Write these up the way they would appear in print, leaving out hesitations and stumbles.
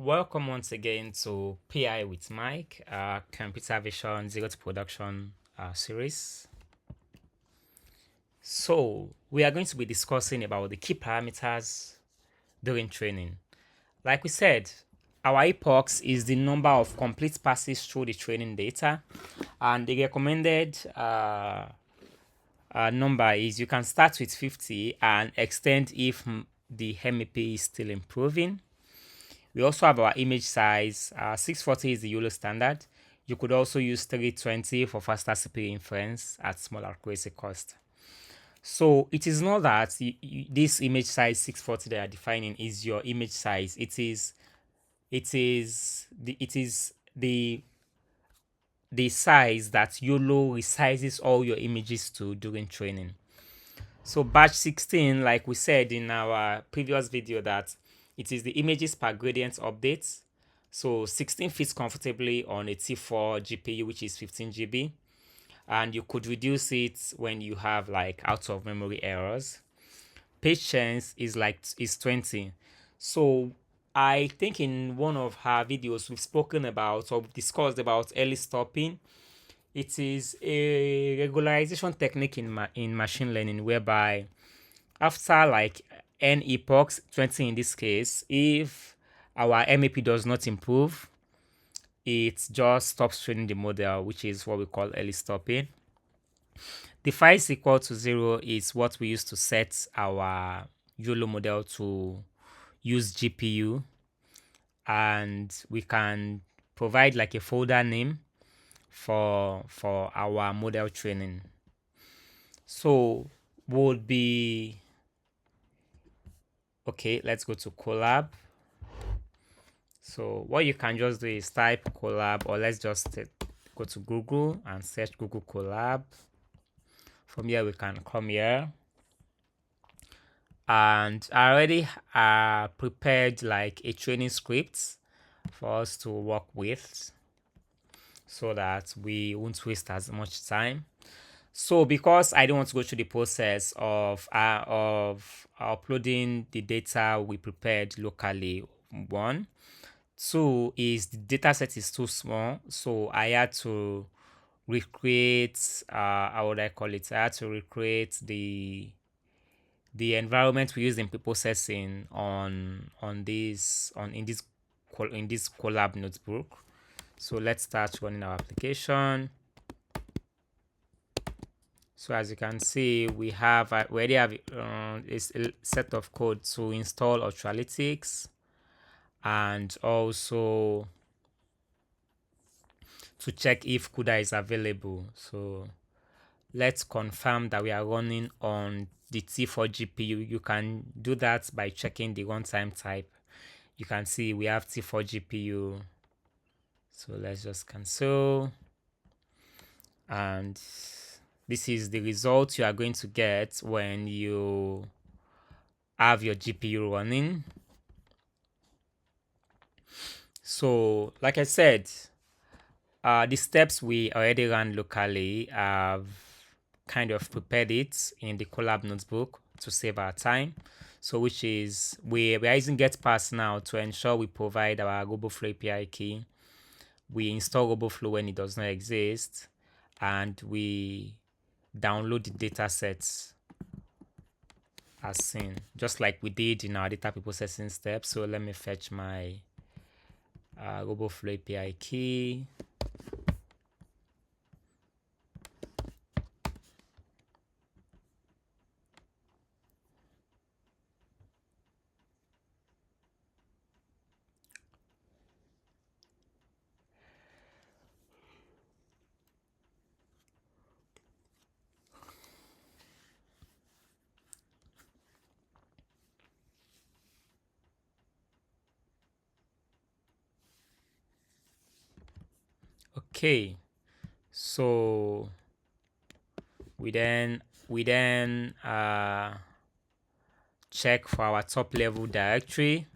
Welcome once again to PI with Mike, Computer Vision Zero to Production series. So we are going to be discussing about the key parameters during training. Like we said, our epochs is the number of complete passes through the training data, and the recommended number is you can start with 50 and extend if the MEP is still improving. We also have our image size. 640 is the YOLO standard. You could also use 320 for faster CPU inference at smaller accuracy cost. So it is not that this image size 640 that you are defining is your image size. It is the size that YOLO resizes all your images to during training. So batch 16, like we said in our previous video, that it is the images per gradient updates. So 16 fits comfortably on a T4 GPU, which is 15 GB. And you could reduce it when you have like out of memory errors. Page chance is 20. So I think in one of her videos we've spoken about or discussed about early stopping. It is a regularization technique in machine learning whereby after like n epochs, 20 in this case, if our MEP does not improve, it just stops training the model, which is what we call early stopping. The phi is equal to 0 is what we use to set our YOLO model to use GPU, and we can provide like a folder name for our model training. So would be okay, let's go to Colab. So what you can just do is type Colab, or let's just go to Google and search Google Colab. From here we can come here, and I already prepared like a training script for us to work with so that we won't waste as much time. So because I don't want to go through the process of uploading the data we prepared locally, 1. 2 is the data set is too small, so I had to recreate how would I call it? I had to recreate the environment we used in pre-processing in this Colab notebook. So let's start running our application. So as you can see, we already have a set of code to install Ultralytics and also to check if CUDA is available. So let's confirm that we are running on the T4 GPU. You can do that by checking the runtime type. You can see we have T4 GPU. So let's just cancel. And this is the result you are going to get when you have your GPU running. So like I said, the steps we already ran locally, have kind of prepared it in the Colab notebook to save our time. So which is we are using getPass now to ensure we provide our Roboflow API key. We install Roboflow when it does not exist, and we download the data sets as seen, just like we did in our data preprocessing step. So let me fetch my Roboflow API key. Okay, so we then check for our top level directory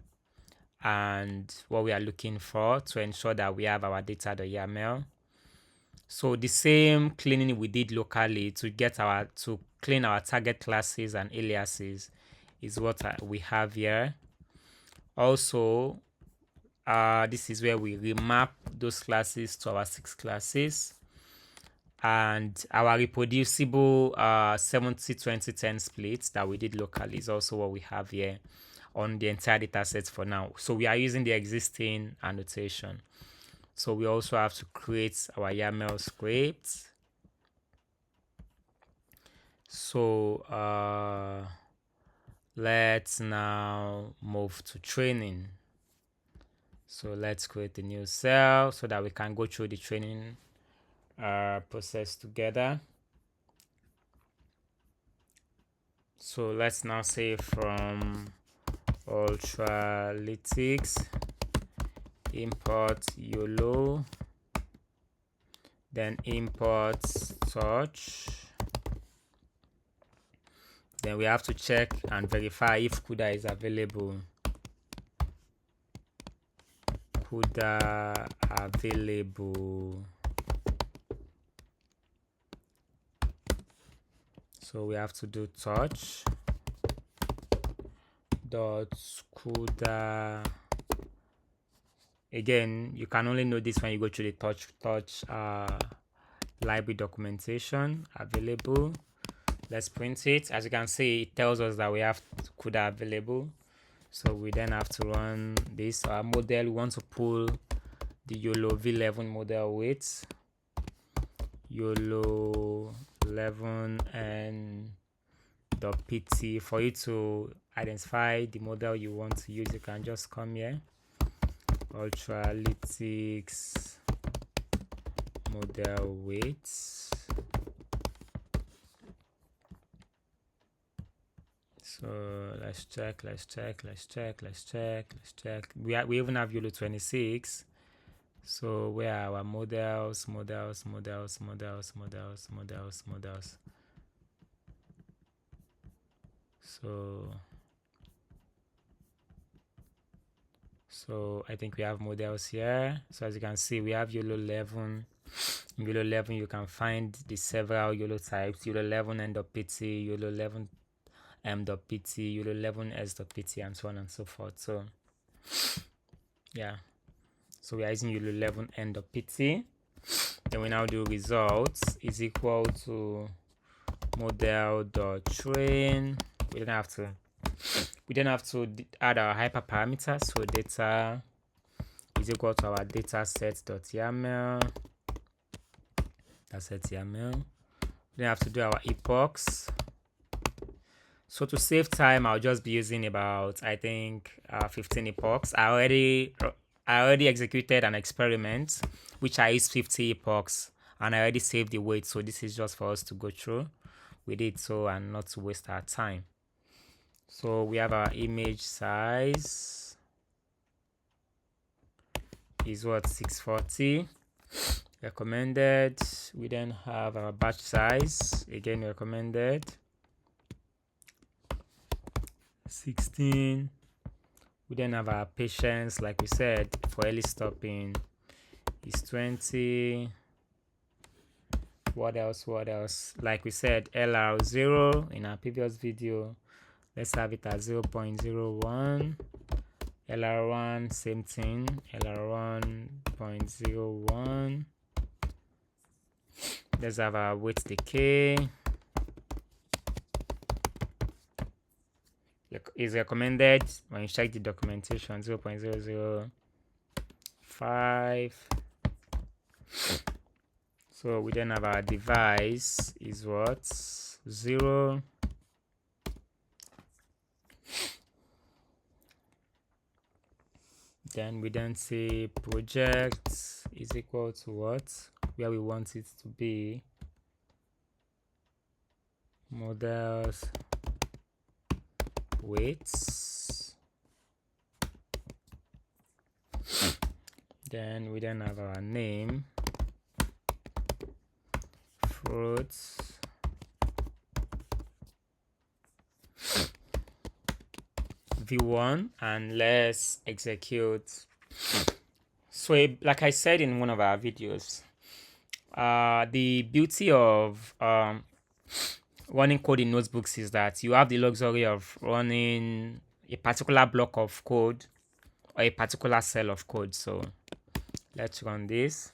and what we are looking for to ensure that we have our data.yaml. So the same cleaning we did locally to clean our target classes and aliases is what we have here. Also, this is where we remap those classes to our 6 classes. And our reproducible 70-20-10 split that we did locally is also what we have here on the entire data set for now. So we are using the existing annotation. So we also have to create our YAML script. So let's now move to training. So let's create a new cell so that we can go through the training process together. So let's now say from Ultralytics import YOLO, then import touch. Then we have to check and verify if CUDA is available. CUDA available. So we have to do touch dot CUDA. Again, you can only know this when you go through the touch library documentation. Available. Let's print it. As you can see, it tells us that we have CUDA available. So we then have to run this. Our model, we want to pull the YOLO v11 model weight. YOLO 11 and .pt. For you to identify the model you want to use, you can just come here. Ultralytics model weights. So let's check. We even have YOLO 26. So where are our models? So I think we have models here. So as you can see, we have YOLO 11. In YOLO 11, you can find the several YOLO types: YOLO 11 n.pt, YOLO 11 m.pt, YOLO 11 s.pt, and so on and so forth. So yeah, so we are using YOLO 11 n.pt. Then we now do results is equal to model.train. We don't have to add our hyperparameters. So data is equal to our dataset.yaml. We then have to do our epochs. So to save time, I'll just be using about, I think, 15 epochs. I already executed an experiment which I used 50 epochs, and I already saved the weight. So this is just for us to go through with it, so and not to waste our time. So we have our image size is what, 640 recommended. We then have our batch size, again recommended, 16. We then have our patience, like we said, for early stopping is 20. What else? Like we said, LR0 in our previous video. Let's have it at 0.01. LR1, same thing, LR1.01. Let's have our weight decay. Is recommended when you check the documentation, 0.005. So we then have our device is what, 0. Then we then say project is equal to what, where we want it to be, models weights. Then we then have our name, fruits, v1, and let's execute. So like I said in one of our videos, the beauty of running code in notebooks is that you have the luxury of running a particular block of code or a particular cell of code. So let's run this.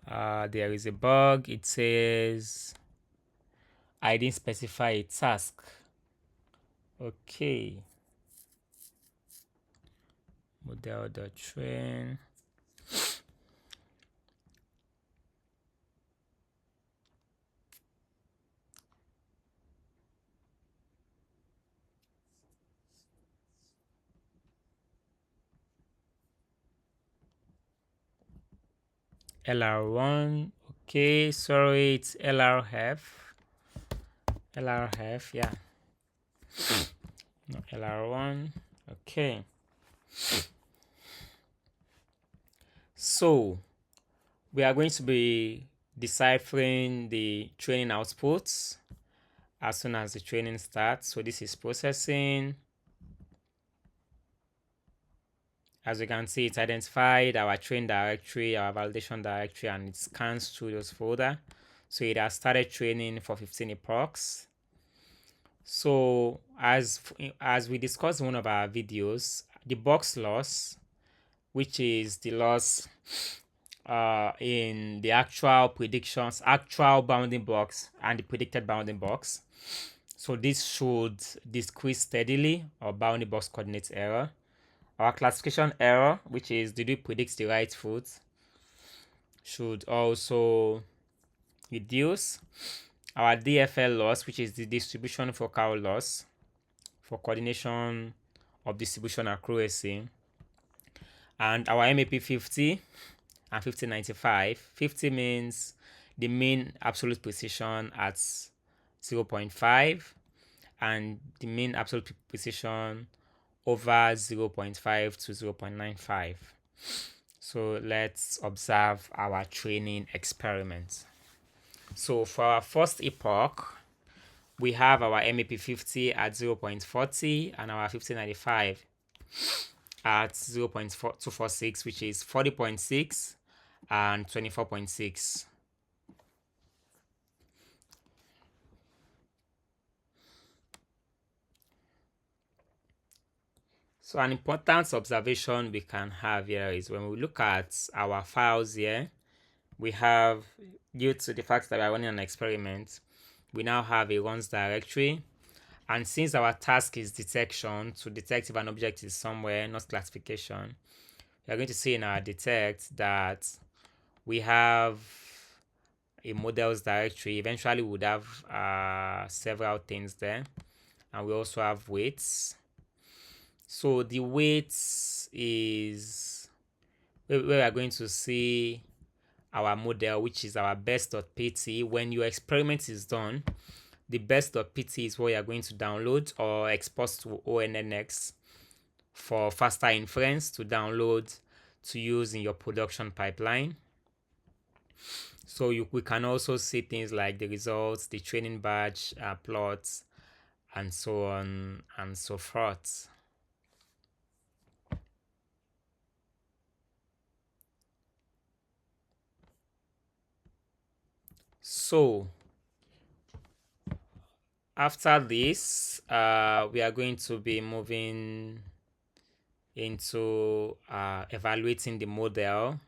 There is a bug. It says I didn't specify a task. Okay. Model.train. LR1. Okay, sorry, it's LRF. LRF, yeah. No, LR1. Okay. So we are going to be deciphering the training outputs as soon as the training starts. So this is processing. As you can see, it's identified our train directory, our validation directory, and it scans through those folder. So it has started training for 15 epochs. So as we discussed in one of our videos, the box loss, which is the loss in the actual predictions, actual bounding box and the predicted bounding box. So this should decrease steadily, or bounding box coordinates error. Our classification error, which is did we predict the right foot, should also reduce. Our DFL loss, which is the distribution focal loss for coordination of distribution accuracy, and our MAP 50 and 5095. 50 means the mean absolute precision at 0.5 and the mean absolute precision over 0.5 to 0.95. So let's observe our training experiment. So for our first epoch, we have our MAP 50 at 0.40 and our 5095 at 0.246, which is 40.6 and 24.6. So an important observation we can have here is when we look at our files here, we have, due to the fact that we are running an experiment, we now have a runs directory. And since our task is detection, to detect if an object is somewhere, not classification, we are going to see in our detect that we have a models directory. Eventually we would have several things there, and we also have weights. So the weights is where we are going to see our model, which is our Best.pt. When your experiment is done, the Best.pt is what you are going to download or export to ONNX for faster inference to download to use in your production pipeline. So we can also see things like the results, the training batch, plots, and so on and so forth. So after this, we are going to be moving into evaluating the model,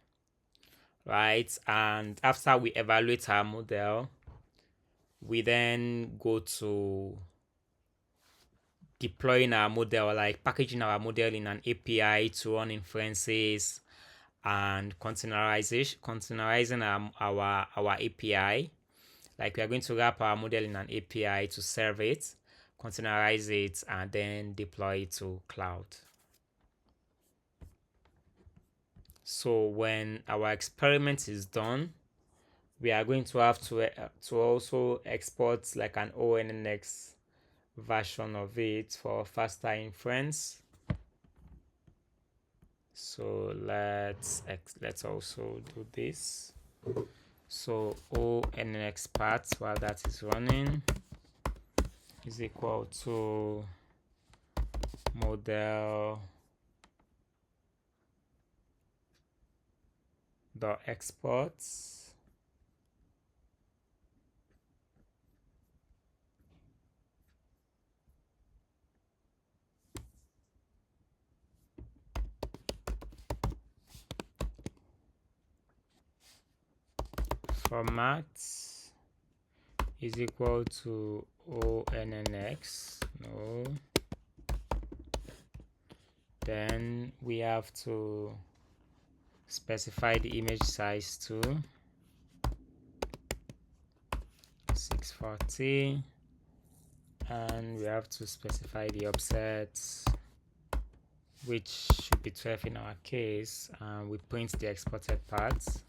right? And after we evaluate our model, we then go to deploying our model, like packaging our model in an API to run inferences and containerizing our API. Like we are going to wrap our model in an API to serve it, containerize it, and then deploy it to cloud. So when our experiment is done, we are going to have to also export like an ONNX version of it for faster inference. So let's also do this. So ONNX path while that is running is equal to model dot exports format is equal to ONNX. No. Then we have to specify the image size to 640, and we have to specify the offsets, which should be 12 in our case, and we print the exported parts.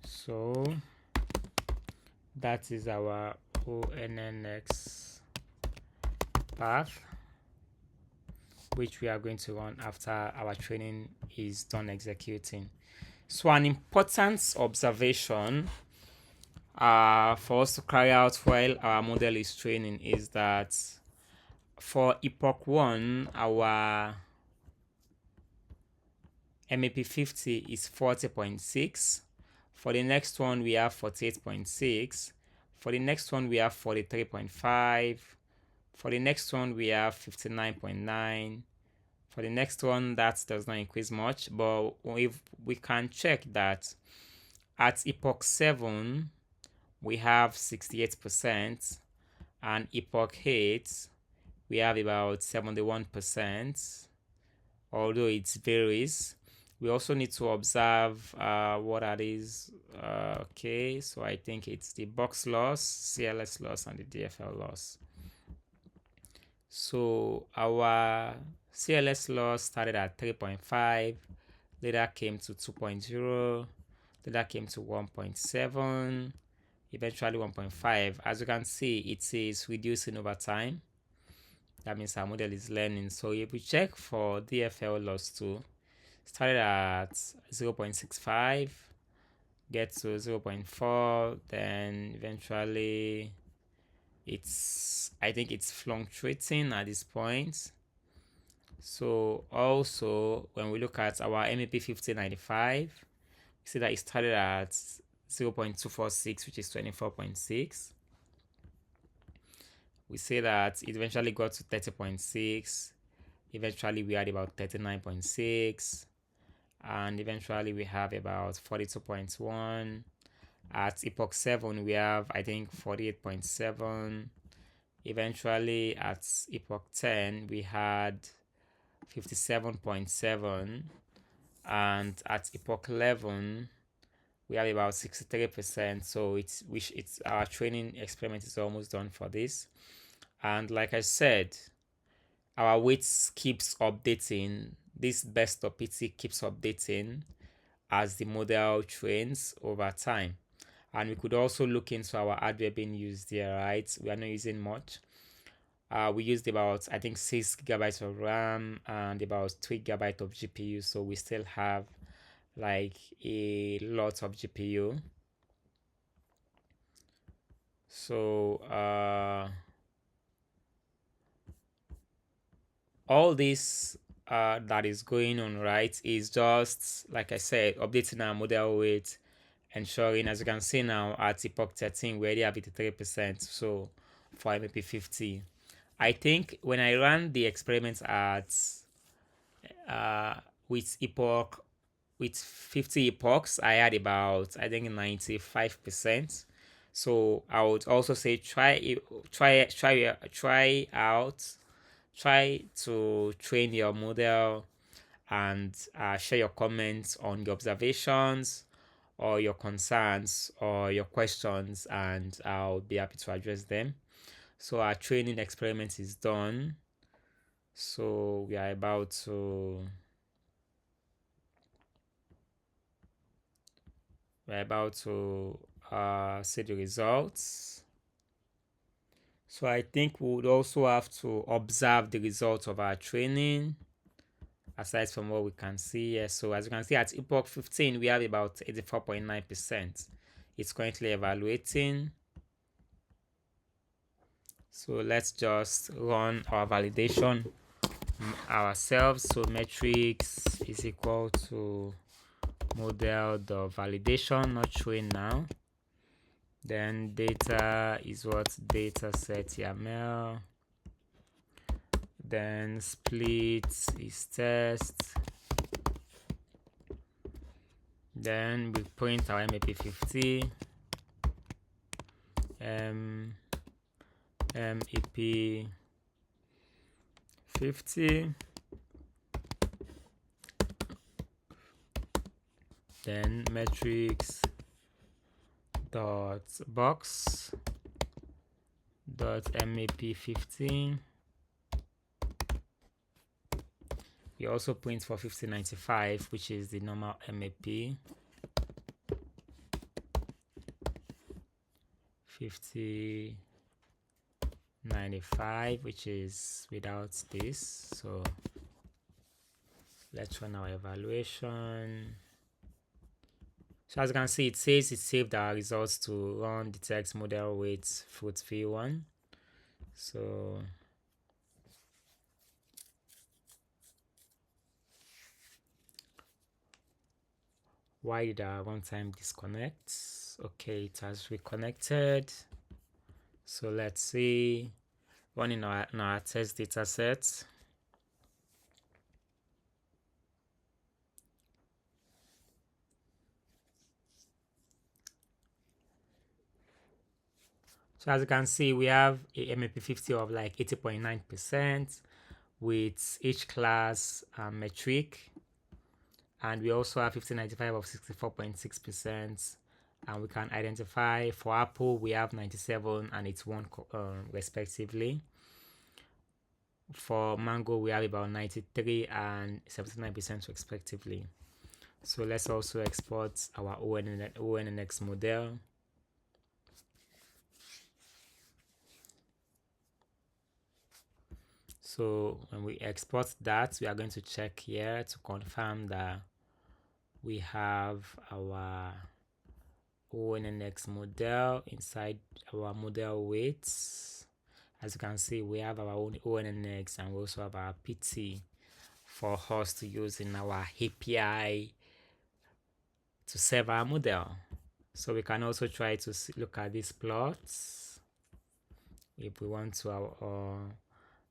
So that is our ONNX path, which we are going to run after our training is done executing. So an important observation for us to carry out while our model is training is that for Epoch 1, our MAP50 is 40.6. For the next one, we have 48.6. For the next one, we have 43.5. For the next one, we have 59.9. For the next one, that does not increase much, but if we can check that at Epoch 7, we have 68%, and Epoch 8, we have about 71%, although it varies. We also need to observe what are these. Okay, so I think it's the box loss, CLS loss, and the DFL loss. So our CLS loss started at 3.5, later came to 2.0, later came to 1.7, eventually 1.5. As you can see, it is reducing over time. That means our model is learning. So if we check for DFL loss 2, started at 0.65, get to 0.4, then eventually I think it's fluctuating at this point. So also when we look at our MAP 5095, we see that it started at 0.246, which is 24.6. We say that it eventually got to 30.6. Eventually we had about 39.6, and eventually we have about 42.1. At Epoch 7, we have, I think, 48.7. Eventually at Epoch 10, we had 57.7. And at Epoch 11, we have about 63%. So it's our training experiment is almost done for this. And like I said, our weights keeps updating. This Best.pt keeps updating as the model trains over time. And we could also look into our hardware being used there, right? We are not using much. We used about, I think, 6 GB of RAM and about 3 GB of GPU. So we still have like a lot of GPU. So all this that is going on, right, is just, like I said, updating our model weight, ensuring, as you can see now, at Epoch 13, we already have 83%. So for MAP50, I think when I ran the experiments at with 50 epochs, I had about, I think, 95%. So I would also say try to train your model and share your comments on your observations or your concerns or your questions, and I'll be happy to address them. So our training experiment is done. So we are about to see the results. So I think we would also have to observe the results of our training aside from what we can see here. So as you can see, at Epoch 15, we have about 84.9%. It's currently evaluating. So let's just run our validation ourselves. So metrics is equal to model the validation, not showing now. Then data is what? Dataset YAML. Then split is test. Then we print our MAP50. MAP50. Then metrics dot box dot MAP15. We also print for 5095, which is the normal MAP. 5095, which is without this. So let's run our evaluation. So as you can see, it says it saved our results to run the text model weight fruit v1. So why did our runtime disconnect? Okay, it has reconnected. So let's see, running our test data set. So as you can see, we have a MAP50 of like 80.9% with each class metric, and we also have 5095 of 64.6%, and we can identify for Apple we have 97 and it's 1 respectively. For Mango we have about 93 and 79% respectively. So let's also export our ONNX model. So when we export that, we are going to check here to confirm that we have our ONNX model inside our model weights. As you can see, we have our own ONNX and we also have our PT for us to use in our API to serve our model. So we can also try to look at these plots if we want to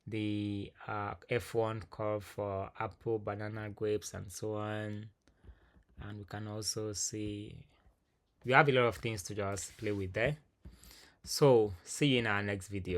the F1 curve for apple, banana, grapes, and so on. And we can also see we have a lot of things to just play with there. So see you in our next video.